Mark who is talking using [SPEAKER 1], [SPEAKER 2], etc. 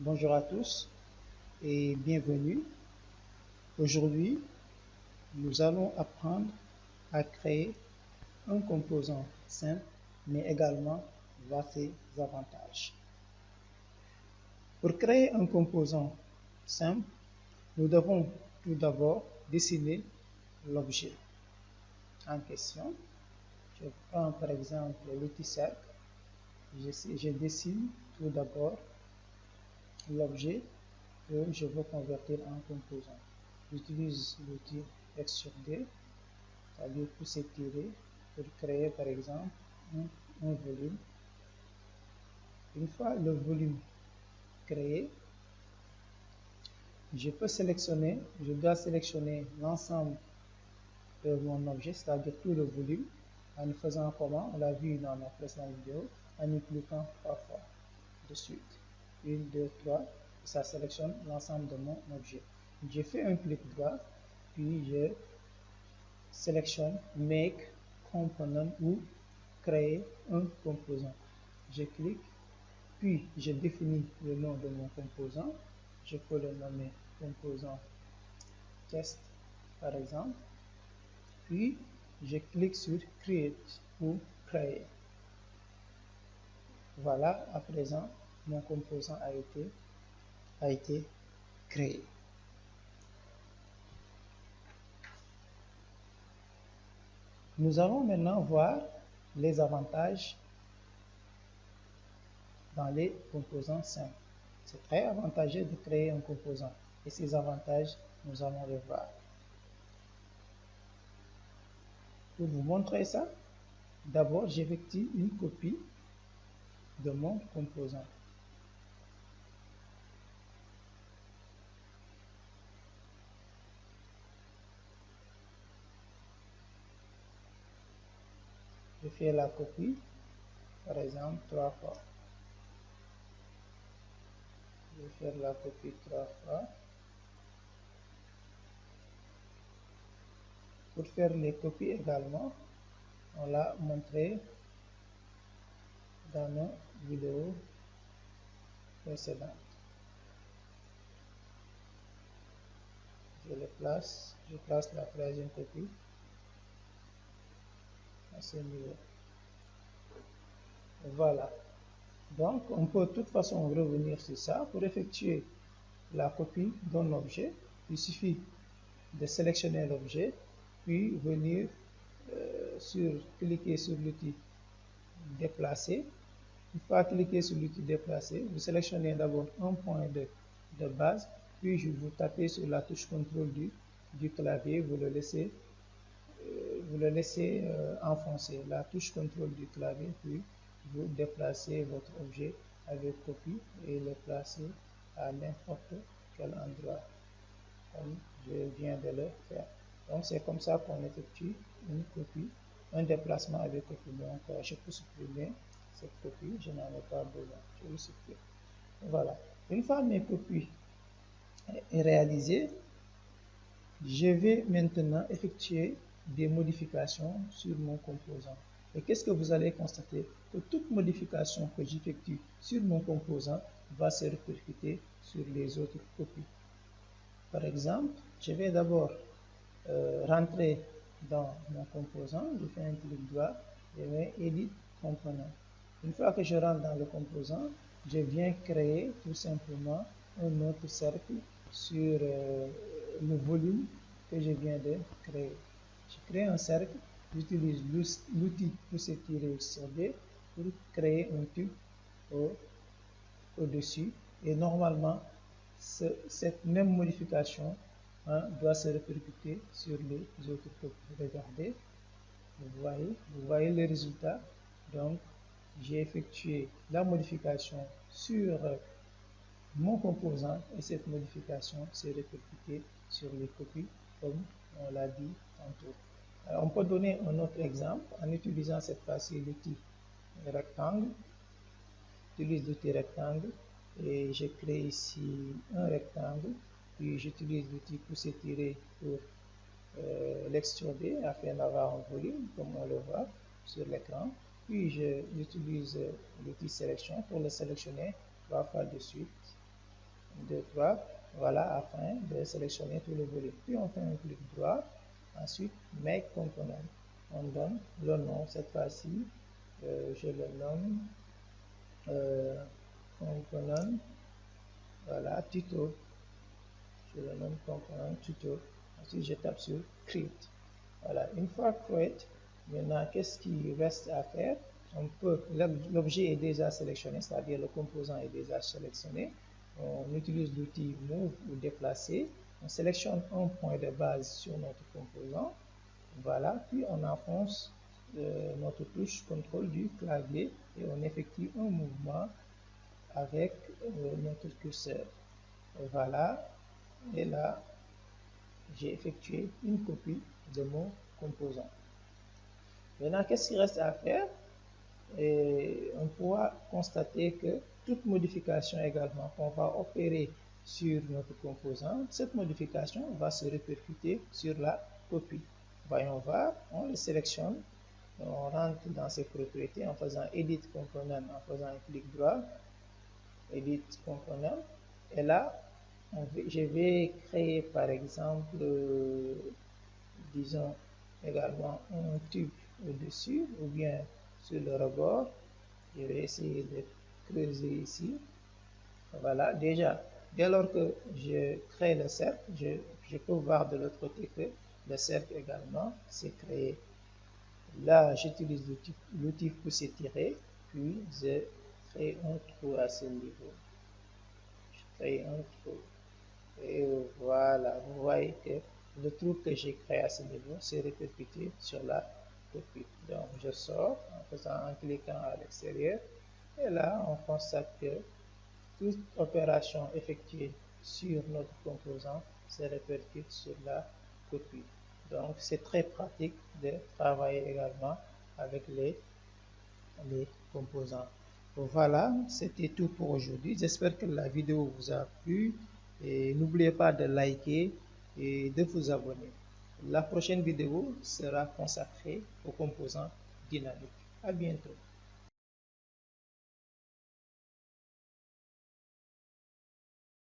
[SPEAKER 1] Bonjour à tous et bienvenue. Aujourd'hui, nous allons apprendre à créer un composant simple, mais également voir ses avantages. Pour créer un composant simple, nous devons tout d'abord dessiner l'objet en question. Je prends par exemple l'outil cercle. Je dessine tout d'abord l'objet que je veux convertir en composant. J'utilise l'outil X sur D, c'est-à-dire pousser tirer, pour créer par exemple un volume. Une fois le volume créé, je dois sélectionner l'ensemble de mon objet, c'est-à-dire tout le volume, en le faisant comment? On l'a vu dans la précédente vidéo, en y cliquant 3 fois de suite. 1, 2, 3, ça sélectionne l'ensemble de mon objet. Je fais un clic droit, puis je sélectionne Make Component ou créer un composant. Je clique, puis je définis le nom de mon composant. Je peux le nommer composant test par exemple. Puis je clique sur Create ou créer. Voilà, à présent, mon composant a été créé. Nous allons maintenant voir les avantages dans les composants simples. C'est très avantageux de créer un composant et ces avantages, nous allons les voir. Pour vous montrer ça, d'abord j'effectue une copie de mon composant. Je fais la copie, par exemple, 3 fois. Je vais faire la copie 3 fois. Pour faire les copies également, on l'a montré dans nos vidéos précédentes. Je place la troisième copie à ce niveau. Voilà. Donc, on peut de toute façon revenir sur ça. Pour effectuer la copie d'un objet, il suffit de sélectionner l'objet, puis venir cliquer sur l'outil déplacer. Une fois cliqué sur l'outil déplacer, vous sélectionnez d'abord un point de base, puis vous tapez sur la touche contrôle du clavier, vous le laissez enfoncer la touche contrôle du clavier, puis vous déplacez votre objet avec copie et le placez à n'importe quel endroit, comme je viens de le faire. Donc c'est comme ça qu'on effectue une copie, un déplacement avec copie. Donc je peux supprimer cette copie, je n'en ai pas besoin, je le supprime. Voilà. Une fois mes copies est réalisée, je vais maintenant effectuer des modifications sur mon composant. Et qu'est-ce que vous allez constater? Que toute modification que j'effectue sur mon composant va se répercuter sur les autres copies. Par exemple, je vais d'abord rentrer dans mon composant, je fais un clic droit, je vais Edit Component. Une fois que je rentre dans le composant, je viens créer tout simplement un autre cercle sur le volume que je viens de créer. Je crée un cercle, j'utilise l'outil pousser tirer sur D pour créer un tube au-dessus et normalement cette même modification doit se répercuter sur les autres copies. Regardez, vous voyez le résultat. Donc j'ai effectué la modification sur mon composant et cette modification s'est répercutée sur les copies comme on l'a dit tantôt. Alors, on peut donner un autre exemple en utilisant cette fois-ci l'outil rectangle. J'utilise l'outil rectangle et je crée ici un rectangle, puis j'utilise l'outil pousser tirer pour l'extruder afin d'avoir un volume comme on le voit sur l'écran, puis j'utilise l'outil sélection pour le sélectionner 3 fois de suite. 2, 3, voilà, afin de sélectionner tout le volume. Puis on fait un clic droit, ensuite Make Component. On donne le nom, cette fois-ci, je le nomme Component, voilà, Tuto. Je le nomme Component Tuto. Ensuite, je tape sur Create. Voilà, une fois Create, maintenant, qu'est-ce qui reste à faire? On peut, l'objet est déjà sélectionné, c'est-à-dire le composant est déjà sélectionné. On utilise l'outil Move ou Déplacer. On sélectionne un point de base sur notre composant. Voilà, puis on enfonce notre touche contrôle du clavier et on effectue un mouvement avec notre curseur. Voilà, et là, j'ai effectué une copie de mon composant. Maintenant, qu'est-ce qu'il reste à faire? Et on pourra constater que toute modification également qu'on va opérer sur notre composant, cette modification va se répercuter sur la copie. Voyons voir, on le sélectionne, on rentre dans ses propriétés en faisant Edit Component, en faisant un clic droit, Edit Component, et là, je vais créer par exemple, disons également un tube au-dessus ou bien sur le rebord. Je vais essayer de creuser ici. Voilà, déjà, dès lors que je crée le cercle, je peux voir de l'autre côté que le cercle également s'est créé. Là, j'utilise l'outil pousser tirer, puis je crée un trou à ce niveau. Je crée un trou. Et voilà, vous voyez que le trou que j'ai créé à ce niveau s'est répercuté sur la copie. Donc, je sors en cliquant à l'extérieur. Et là, on constate que toute opération effectuée sur notre composant se répercute sur la copie. Donc, c'est très pratique de travailler également avec les composants. Voilà, c'était tout pour aujourd'hui. J'espère que la vidéo vous a plu et n'oubliez pas de liker et de vous abonner. La prochaine vidéo sera consacrée aux composants dynamiques. À bientôt.